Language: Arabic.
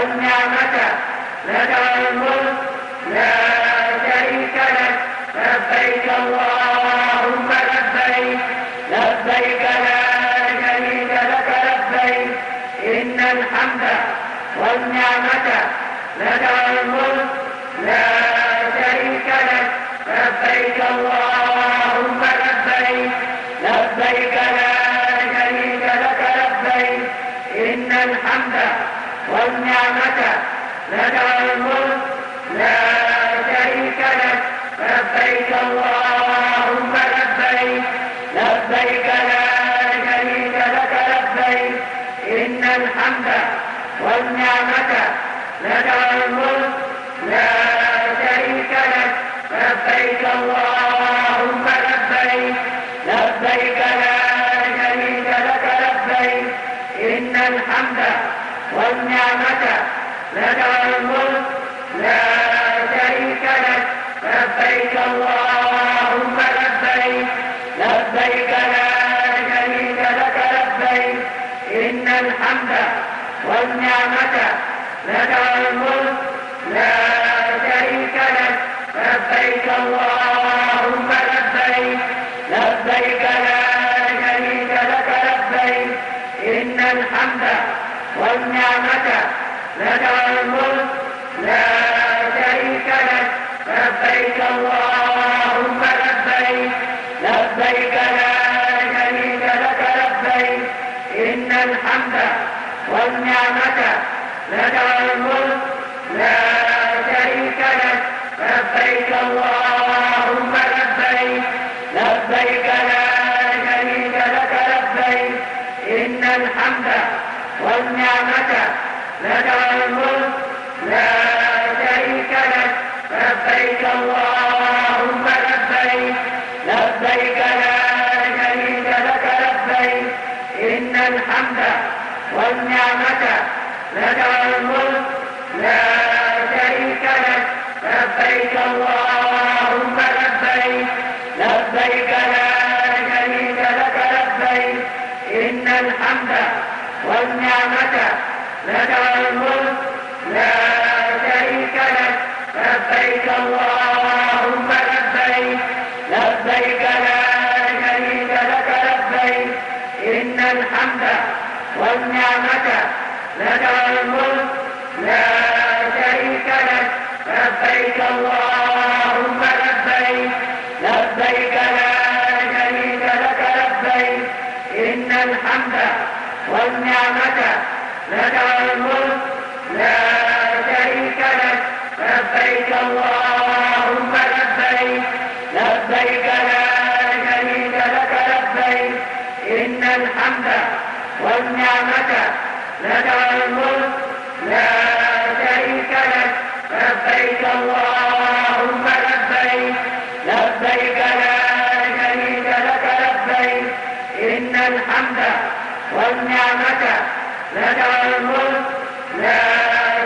والنعمة لك الملك لا شريك لك لبيك اللهم لبيك لبيك لا شريك لك لبيك إن الحمد والنعمة لك الملك لا شريك لك لبيك اللهم لبيك لبيك لا شريك لك لبيك إن الحمد والنعمة لك الملك لا شريك لك لبيك اللهم لبيك لبيك لا شريك لك لبيك إن الحمد والنعمة لك الملك لا شريك لك لبيك اللهم لبيك لبيك لا شريك لك لبيك إن الحمد والنعمة لك الملك لا شريك لك لبيك اللهم لبيك لبيك لا شريك لك لبيك إن الحمد والنعمة لك الملك لا شريك لك لبيك اللهم لبيك لبيك لا شريك لك لبيك إن الحمد والنعمة لك الملك لا شريك لك لبيك اللهم لبيك لبيك لا شريك لك لبيك إن الحمد والنعمة لك الملك لا شريك لك لبيك اللهم لبيك لبيك لا شريك لك لبيك إن الحمد والنعمة لك الملك لا شريك لك لبيك اللهم لبيك لبيك لا شريك لك لبيك إن الحمد والنعمة لك الملك لا شريك لك لبيك اللهم لبيك لبيك لا شريك لك لبيك إن الحمد والنعمة لك الملك لا شريك لك لبيك اللهم لبيك لبيك لا شريك لك لبيك إن الحمد والنعمة لك الملك لا شريك لك لبيك اللهم لبيك لبيك لا شريك لك لبيك إن الحمد والنعمة لك الملك لا شريك لك لبيك اللهم لبيك لبيك لا شريك لك لبيك إن الحمد والنعمة لك الملك لا شريك لك لبيك اللهم لبيك لبيك لا شريك لك لبيك إن الحمد والنعمة لك الملك لا